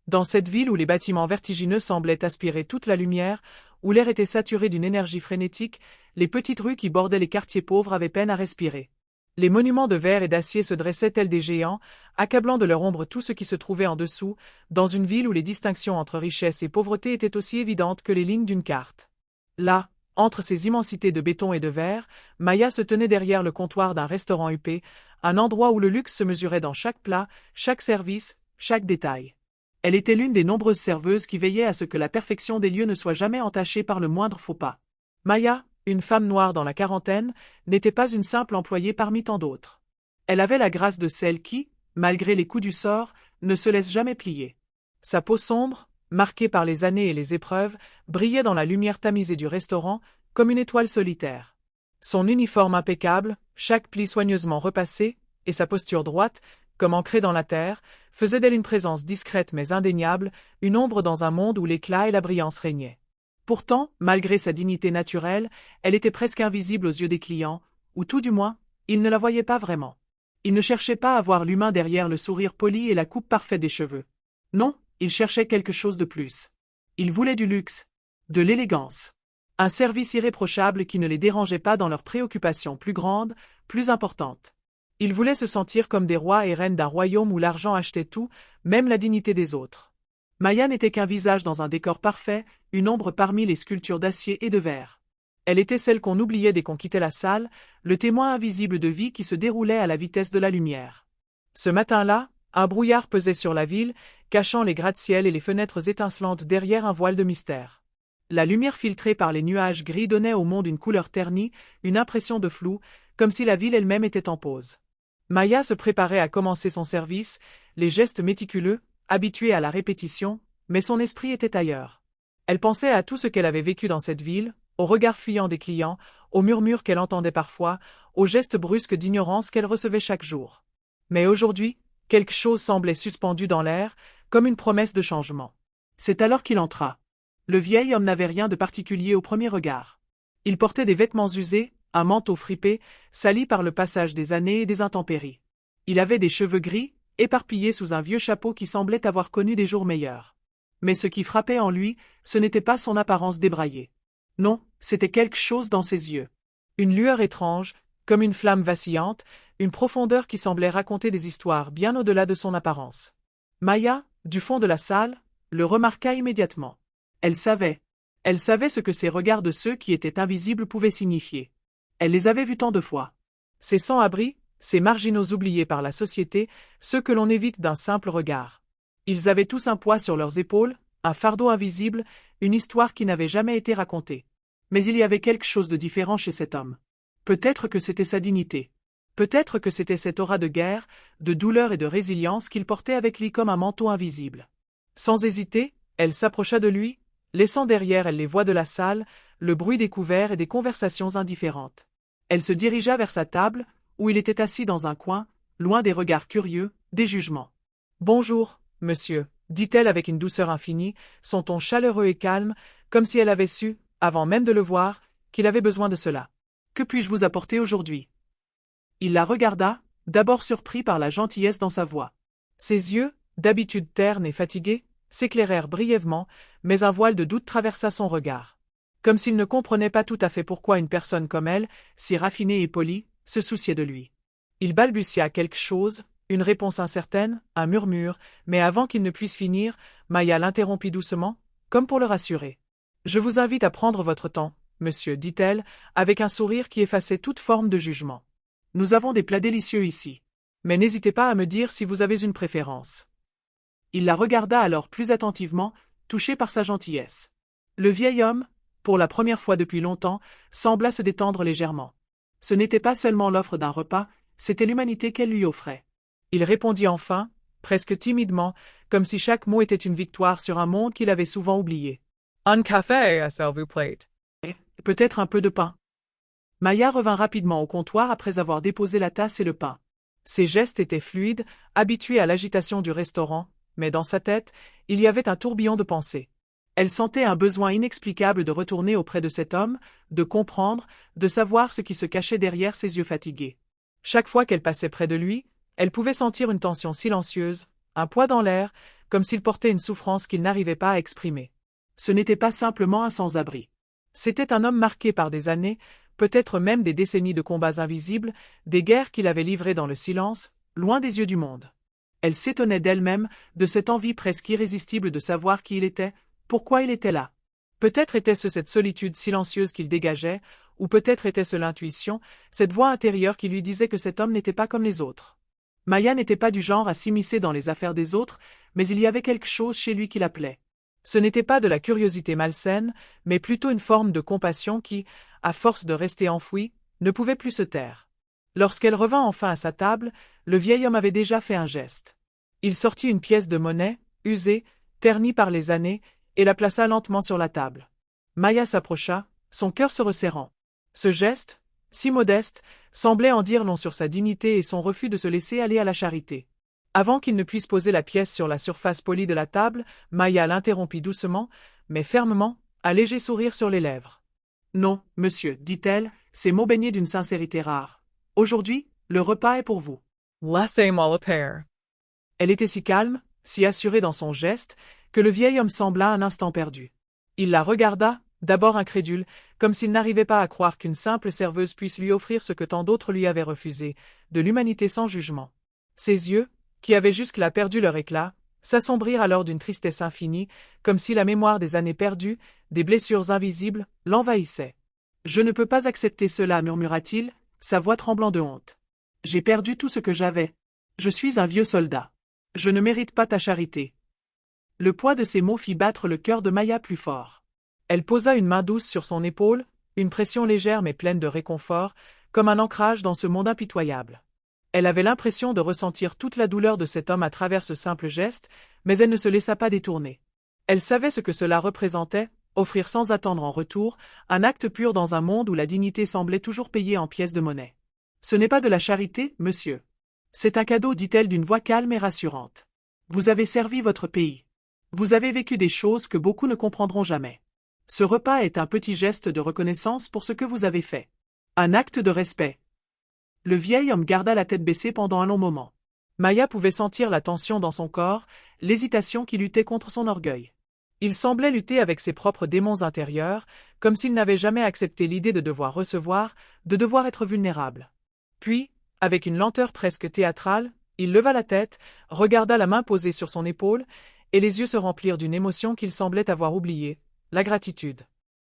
Dans cette ville où les bâtiments vertigineux semblaient aspirer toute la lumière, où l'air était saturé d'une énergie frénétique, les petites rues qui bordaient les quartiers pauvres avaient peine à respirer. Les monuments de verre et d'acier se dressaient tels des géants, accablant de leur ombre tout ce qui se trouvait en dessous, dans une ville où les distinctions entre richesse et pauvreté étaient aussi évidentes que les lignes d'une carte. Là, entre ces immensités de béton et de verre, Maya se tenait derrière le comptoir d'un restaurant huppé, un endroit où le luxe se mesurait dans chaque plat, chaque service, chaque détail. Elle était l'une des nombreuses serveuses qui veillaient à ce que la perfection des lieux ne soit jamais entachée par le moindre faux pas. Maya, une femme noire dans la quarantaine, n'était pas une simple employée parmi tant d'autres. Elle avait la grâce de celle qui, malgré les coups du sort, ne se laisse jamais plier. Sa peau sombre, marquée par les années et les épreuves, brillait dans la lumière tamisée du restaurant, comme une étoile solitaire. Son uniforme impeccable, chaque pli soigneusement repassé, et sa posture droite, comme ancrée dans la terre, faisaient d'elle une présence discrète mais indéniable, une ombre dans un monde où l'éclat et la brillance régnaient. Pourtant, malgré sa dignité naturelle, elle était presque invisible aux yeux des clients, ou tout du moins, ils ne la voyaient pas vraiment. Ils ne cherchaient pas à voir l'humain derrière le sourire poli et la coupe parfaite des cheveux. Non, ils cherchaient quelque chose de plus. Ils voulaient du luxe, de l'élégance. Un service irréprochable qui ne les dérangeait pas dans leurs préoccupations plus grandes, plus importantes. Ils voulaient se sentir comme des rois et reines d'un royaume où l'argent achetait tout, même la dignité des autres. Maya n'était qu'un visage dans un décor parfait, une ombre parmi les sculptures d'acier et de verre. Elle était celle qu'on oubliait dès qu'on quittait la salle, le témoin invisible de vie qui se déroulait à la vitesse de la lumière. Ce matin-là, un brouillard pesait sur la ville, cachant les gratte-ciel et les fenêtres étincelantes derrière un voile de mystère. La lumière filtrée par les nuages gris donnait au monde une couleur ternie, une impression de flou, comme si la ville elle-même était en pause. Maya se préparait à commencer son service, les gestes méticuleux, habituée à la répétition, mais son esprit était ailleurs. Elle pensait à tout ce qu'elle avait vécu dans cette ville, aux regards fuyants des clients, aux murmures qu'elle entendait parfois, aux gestes brusques d'ignorance qu'elle recevait chaque jour. Mais aujourd'hui, quelque chose semblait suspendu dans l'air, comme une promesse de changement. C'est alors qu'il entra. Le vieil homme n'avait rien de particulier au premier regard. Il portait des vêtements usés, un manteau fripé, sali par le passage des années et des intempéries. Il avait des cheveux gris, éparpillés sous un vieux chapeau qui semblait avoir connu des jours meilleurs. Mais ce qui frappait en lui, ce n'était pas son apparence débraillée. Non, c'était quelque chose dans ses yeux. Une lueur étrange, comme une flamme vacillante, une profondeur qui semblait raconter des histoires bien au-delà de son apparence. Maya, du fond de la salle, le remarqua immédiatement. Elle savait ce que ces regards de ceux qui étaient invisibles pouvaient signifier. Elle les avait vus tant de fois. Ces sans-abri, ces marginaux oubliés par la société, ceux que l'on évite d'un simple regard. Ils avaient tous un poids sur leurs épaules, un fardeau invisible, une histoire qui n'avait jamais été racontée. Mais il y avait quelque chose de différent chez cet homme. Peut-être que c'était sa dignité. Peut-être que c'était cette aura de guerre, de douleur et de résilience qu'il portait avec lui comme un manteau invisible. Sans hésiter, elle s'approcha de lui, laissant derrière elle les voix de la salle, le bruit des couverts et des conversations indifférentes. Elle se dirigea vers sa table, où il était assis dans un coin, loin des regards curieux, des jugements. « Bonjour, monsieur », dit-elle avec une douceur infinie, son ton chaleureux et calme, comme si elle avait su, avant même de le voir, qu'il avait besoin de cela. « Que puis-je vous apporter aujourd'hui » Il la regarda, d'abord surpris par la gentillesse dans sa voix. Ses yeux, d'habitude ternes et fatigués, s'éclairèrent brièvement, mais un voile de doute traversa son regard. Comme s'il ne comprenait pas tout à fait pourquoi une personne comme elle, si raffinée et polie, se souciait de lui. Il balbutia quelque chose, une réponse incertaine, un murmure, mais avant qu'il ne puisse finir, Maya l'interrompit doucement, comme pour le rassurer. « Je vous invite à prendre votre temps, monsieur, dit-elle, avec un sourire qui effaçait toute forme de jugement. Nous avons des plats délicieux ici. Mais n'hésitez pas à me dire si vous avez une préférence. » Il la regarda alors plus attentivement, touché par sa gentillesse. Le vieil homme, pour la première fois depuis longtemps, sembla se détendre légèrement. Ce n'était pas seulement l'offre d'un repas, c'était l'humanité qu'elle lui offrait. Il répondit enfin, presque timidement, comme si chaque mot était une victoire sur un monde qu'il avait souvent oublié. « Un café, s'il vous plaît. » Et peut-être un peu de pain. Maya revint rapidement au comptoir après avoir déposé la tasse et le pain. Ses gestes étaient fluides, habitués à l'agitation du restaurant, mais dans sa tête, il y avait un tourbillon de pensées. Elle sentait un besoin inexplicable de retourner auprès de cet homme, de comprendre, de savoir ce qui se cachait derrière ses yeux fatigués. Chaque fois qu'elle passait près de lui, elle pouvait sentir une tension silencieuse, un poids dans l'air, comme s'il portait une souffrance qu'il n'arrivait pas à exprimer. Ce n'était pas simplement un sans-abri. C'était un homme marqué par des années, peut-être même des décennies de combats invisibles, des guerres qu'il avait livrées dans le silence, loin des yeux du monde. Elle s'étonnait d'elle-même, de cette envie presque irrésistible de savoir qui il était, pourquoi il était là. Peut-être était-ce cette solitude silencieuse qu'il dégageait, ou peut-être était-ce l'intuition, cette voix intérieure qui lui disait que cet homme n'était pas comme les autres. Maya n'était pas du genre à s'immiscer dans les affaires des autres, mais il y avait quelque chose chez lui qui l'appelait. Ce n'était pas de la curiosité malsaine, mais plutôt une forme de compassion qui, à force de rester enfouie, ne pouvait plus se taire. Lorsqu'elle revint enfin à sa table, le vieil homme avait déjà fait un geste. Il sortit une pièce de monnaie, usée, ternie par les années, et la plaça lentement sur la table. Maya s'approcha, son cœur se resserrant. Ce geste, si modeste, semblait en dire long sur sa dignité et son refus de se laisser aller à la charité. Avant qu'il ne puisse poser la pièce sur la surface polie de la table, Maya l'interrompit doucement, mais fermement, un léger sourire sur les lèvres. « Non, monsieur, dit-elle, ces mots baignés d'une sincérité rare. Aujourd'hui, le repas est pour vous. » Laissez-moi le faire. Elle était si calme, si assurée dans son geste, que le vieil homme sembla un instant perdu. Il la regarda, d'abord incrédule, comme s'il n'arrivait pas à croire qu'une simple serveuse puisse lui offrir ce que tant d'autres lui avaient refusé, de l'humanité sans jugement. Ses yeux, qui avaient jusque-là perdu leur éclat, s'assombrirent alors d'une tristesse infinie, comme si la mémoire des années perdues, des blessures invisibles, l'envahissait. « Je ne peux pas accepter cela, murmura-t-il, sa voix tremblant de honte. J'ai perdu tout ce que j'avais. Je suis un vieux soldat. Je ne mérite pas ta charité. » Le poids de ces mots fit battre le cœur de Maya plus fort. Elle posa une main douce sur son épaule, une pression légère mais pleine de réconfort, comme un ancrage dans ce monde impitoyable. Elle avait l'impression de ressentir toute la douleur de cet homme à travers ce simple geste, mais elle ne se laissa pas détourner. Elle savait ce que cela représentait, offrir sans attendre en retour, un acte pur dans un monde où la dignité semblait toujours payée en pièces de monnaie. « Ce n'est pas de la charité, monsieur. C'est un cadeau, dit-elle d'une voix calme et rassurante. Vous avez servi votre pays. Vous avez vécu des choses que beaucoup ne comprendront jamais. Ce repas est un petit geste de reconnaissance pour ce que vous avez fait. Un acte de respect. » Le vieil homme garda la tête baissée pendant un long moment. Maya pouvait sentir la tension dans son corps, l'hésitation qui luttait contre son orgueil. Il semblait lutter avec ses propres démons intérieurs, comme s'il n'avait jamais accepté l'idée de devoir recevoir, de devoir être vulnérable. Puis, avec une lenteur presque théâtrale, il leva la tête, regarda la main posée sur son épaule, et les yeux se remplirent d'une émotion qu'il semblait avoir oubliée, la gratitude.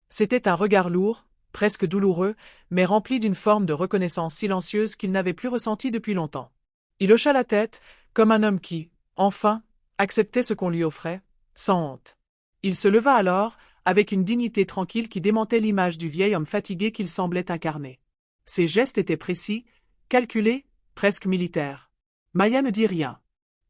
C'était un regard lourd, presque douloureux, mais rempli d'une forme de reconnaissance silencieuse qu'il n'avait plus ressentie depuis longtemps. Il hocha la tête, comme un homme qui, enfin, acceptait ce qu'on lui offrait, sans honte. Il se leva alors, avec une dignité tranquille qui démentait l'image du vieil homme fatigué qu'il semblait incarner. Ses gestes étaient précis, calculés, presque militaires. Maya ne dit rien.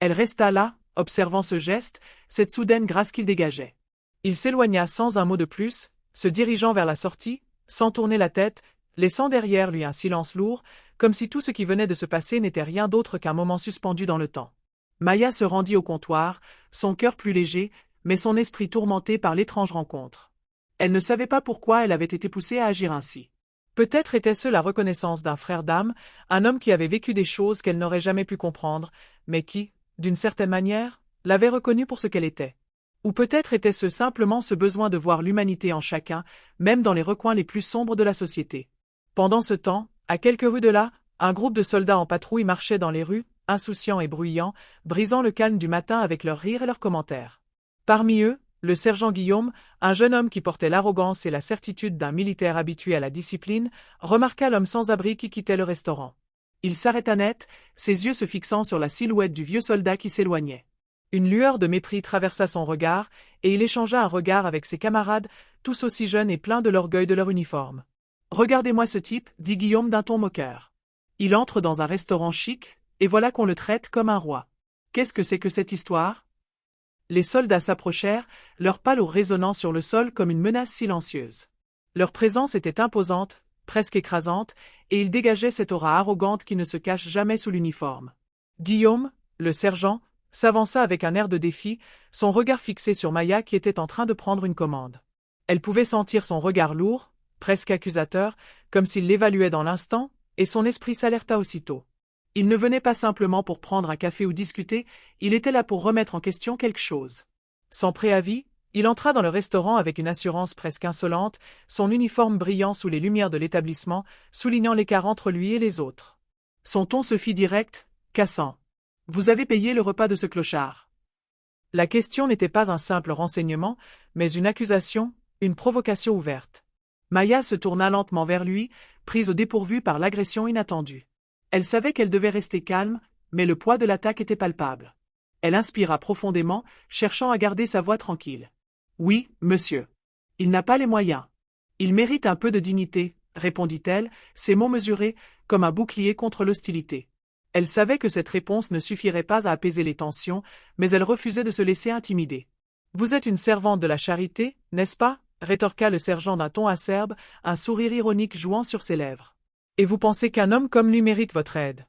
Elle resta là, observant ce geste, cette soudaine grâce qu'il dégageait. Il s'éloigna sans un mot de plus, se dirigeant vers la sortie, sans tourner la tête, laissant derrière lui un silence lourd, comme si tout ce qui venait de se passer n'était rien d'autre qu'un moment suspendu dans le temps. Maya se rendit au comptoir, son cœur plus léger, mais son esprit tourmenté par l'étrange rencontre. Elle ne savait pas pourquoi elle avait été poussée à agir ainsi. Peut-être était-ce la reconnaissance d'un frère d'âme, un homme qui avait vécu des choses qu'elle n'aurait jamais pu comprendre, mais qui, d'une certaine manière, l'avait reconnue pour ce qu'elle était. Ou peut-être était-ce simplement ce besoin de voir l'humanité en chacun, même dans les recoins les plus sombres de la société. Pendant ce temps, à quelques rues de là, un groupe de soldats en patrouille marchait dans les rues, insouciants et bruyants, brisant le calme du matin avec leurs rires et leurs commentaires. Parmi eux, le sergent Guillaume, un jeune homme qui portait l'arrogance et la certitude d'un militaire habitué à la discipline, remarqua l'homme sans-abri qui quittait le restaurant. Il s'arrêta net, ses yeux se fixant sur la silhouette du vieux soldat qui s'éloignait. Une lueur de mépris traversa son regard, et il échangea un regard avec ses camarades, tous aussi jeunes et pleins de l'orgueil de leur uniforme. « Regardez-moi ce type, dit Guillaume d'un ton moqueur. Il entre dans un restaurant chic, et voilà qu'on le traite comme un roi. Qu'est-ce que c'est que cette histoire ?» Les soldats s'approchèrent, leur paleau résonnant sur le sol comme une menace silencieuse. Leur présence était imposante, presque écrasante, et ils dégageaient cette aura arrogante qui ne se cache jamais sous l'uniforme. Guillaume, le sergent, s'avança avec un air de défi, son regard fixé sur Maya qui était en train de prendre une commande. Elle pouvait sentir son regard lourd, presque accusateur, comme s'il l'évaluait dans l'instant, et son esprit s'alerta aussitôt. Il ne venait pas simplement pour prendre un café ou discuter, il était là pour remettre en question quelque chose. Sans préavis, il entra dans le restaurant avec une assurance presque insolente, son uniforme brillant sous les lumières de l'établissement, soulignant l'écart entre lui et les autres. Son ton se fit direct, cassant. « Vous avez payé le repas de ce clochard ?» La question n'était pas un simple renseignement, mais une accusation, une provocation ouverte. Maya se tourna lentement vers lui, prise au dépourvu par l'agression inattendue. Elle savait qu'elle devait rester calme, mais le poids de l'attaque était palpable. Elle inspira profondément, cherchant à garder sa voix tranquille. « Oui, monsieur. Il n'a pas les moyens. Il mérite un peu de dignité, » répondit-elle, ses mots mesurés, comme un bouclier contre l'hostilité. Elle savait que cette réponse ne suffirait pas à apaiser les tensions, mais elle refusait de se laisser intimider. « Vous êtes une servante de la charité, n'est-ce pas ?» rétorqua le sergent d'un ton acerbe, un sourire ironique jouant sur ses lèvres. « Et vous pensez qu'un homme comme lui mérite votre aide ?»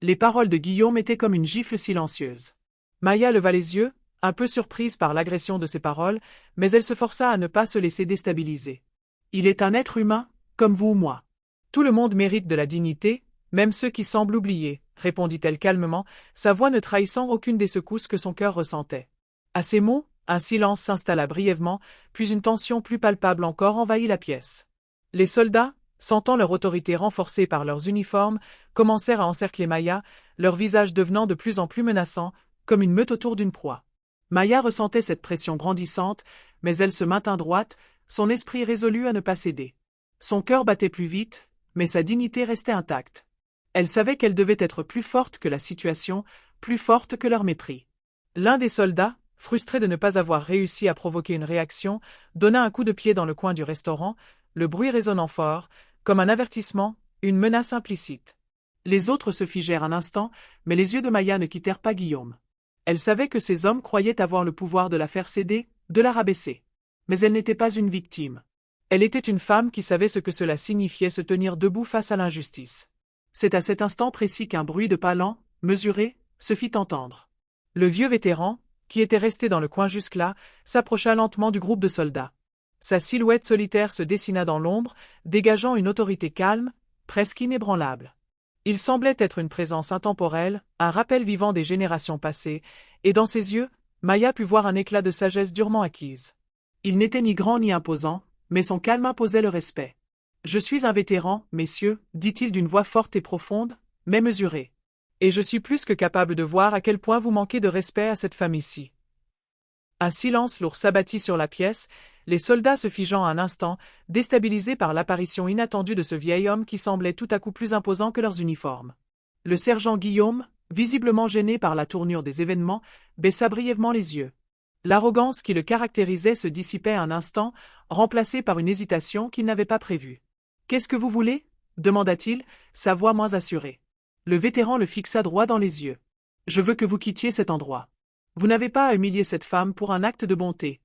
Les paroles de Guillaume étaient comme une gifle silencieuse. Maya leva les yeux, un peu surprise par l'agression de ses paroles, mais elle se força à ne pas se laisser déstabiliser. « Il est un être humain, comme vous ou moi. Tout le monde mérite de la dignité, même ceux qui semblent oublier, » répondit-elle calmement, sa voix ne trahissant aucune des secousses que son cœur ressentait. À ces mots, un silence s'installa brièvement, puis une tension plus palpable encore envahit la pièce. Les soldats, sentant leur autorité renforcée par leurs uniformes, commencèrent à encercler Maya, leur visage devenant de plus en plus menaçant, comme une meute autour d'une proie. Maya ressentait cette pression grandissante, mais elle se maintint droite, son esprit résolu à ne pas céder. Son cœur battait plus vite, mais sa dignité restait intacte. Elle savait qu'elle devait être plus forte que la situation, plus forte que leur mépris. L'un des soldats, frustré de ne pas avoir réussi à provoquer une réaction, donna un coup de pied dans le coin du restaurant, le bruit résonnant fort, comme un avertissement, une menace implicite. Les autres se figèrent un instant, mais les yeux de Maya ne quittèrent pas Guillaume. Elle savait que ces hommes croyaient avoir le pouvoir de la faire céder, de la rabaisser. Mais elle n'était pas une victime. Elle était une femme qui savait ce que cela signifiait se tenir debout face à l'injustice. C'est à cet instant précis qu'un bruit de pas lent, mesuré, se fit entendre. Le vieux vétéran, qui était resté dans le coin jusque-là, s'approcha lentement du groupe de soldats. Sa silhouette solitaire se dessina dans l'ombre, dégageant une autorité calme, presque inébranlable. Il semblait être une présence intemporelle, un rappel vivant des générations passées, et dans ses yeux, Maya put voir un éclat de sagesse durement acquise. Il n'était ni grand ni imposant, mais son calme imposait le respect. « Je suis un vétéran, messieurs, » dit-il d'une voix forte et profonde, mais mesurée. « Et je suis plus que capable de voir à quel point vous manquez de respect à cette femme-ci. » Un silence lourd s'abattit sur la pièce, les soldats se figeant un instant, déstabilisés par l'apparition inattendue de ce vieil homme qui semblait tout à coup plus imposant que leurs uniformes. Le sergent Guillaume, visiblement gêné par la tournure des événements, baissa brièvement les yeux. L'arrogance qui le caractérisait se dissipait un instant, remplacée par une hésitation qu'il n'avait pas prévue. « Qu'est-ce que vous voulez » demanda-t-il, sa voix moins assurée. Le vétéran le fixa droit dans les yeux. « Je veux que vous quittiez cet endroit. Vous n'avez pas à humilier cette femme pour un acte de bonté. »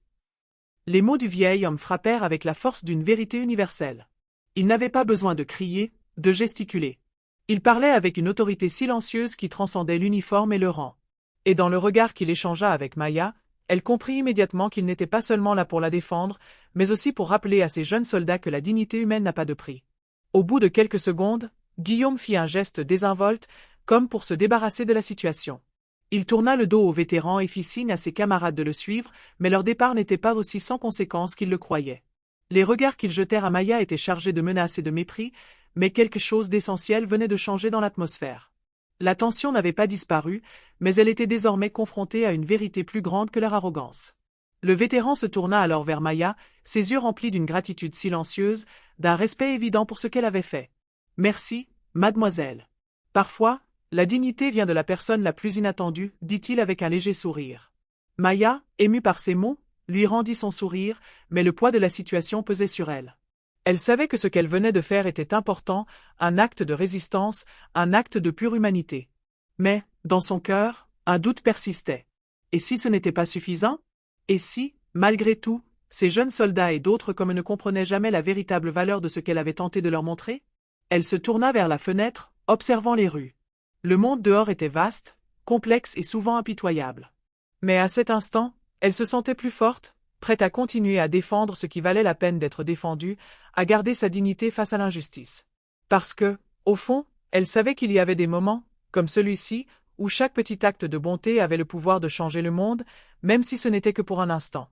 Les mots du vieil homme frappèrent avec la force d'une vérité universelle. Il n'avait pas besoin de crier, de gesticuler. Il parlait avec une autorité silencieuse qui transcendait l'uniforme et le rang. Et dans le regard qu'il échangea avec Maya, elle comprit immédiatement qu'il n'était pas seulement là pour la défendre, mais aussi pour rappeler à ces jeunes soldats que la dignité humaine n'a pas de prix. Au bout de quelques secondes, Guillaume fit un geste désinvolte, comme pour se débarrasser de la situation. Il tourna le dos au vétéran et fit signe à ses camarades de le suivre, mais leur départ n'était pas aussi sans conséquence qu'ils le croyaient. Les regards qu'ils jetèrent à Maya étaient chargés de menaces et de mépris, mais quelque chose d'essentiel venait de changer dans l'atmosphère. La tension n'avait pas disparu, mais elle était désormais confrontée à une vérité plus grande que leur arrogance. Le vétéran se tourna alors vers Maya, ses yeux remplis d'une gratitude silencieuse, d'un respect évident pour ce qu'elle avait fait. « Merci, mademoiselle. Parfois, la dignité vient de la personne la plus inattendue, » dit-il avec un léger sourire. Maya, émue par ces mots, lui rendit son sourire, mais le poids de la situation pesait sur elle. Elle savait que ce qu'elle venait de faire était important, un acte de résistance, un acte de pure humanité. Mais, dans son cœur, un doute persistait. Et si ce n'était pas suffisant ? Et si, malgré tout, ces jeunes soldats et d'autres comme eux ne comprenaient jamais la véritable valeur de ce qu'elle avait tenté de leur montrer ? Elle se tourna vers la fenêtre, observant les rues. Le monde dehors était vaste, complexe et souvent impitoyable. Mais à cet instant, elle se sentait plus forte, prête à continuer à défendre ce qui valait la peine d'être défendu, à garder sa dignité face à l'injustice. Parce que, au fond, Elle savait qu'il y avait des moments, comme celui-ci, où chaque petit acte de bonté avait le pouvoir de changer le monde, même si ce n'était que pour un instant.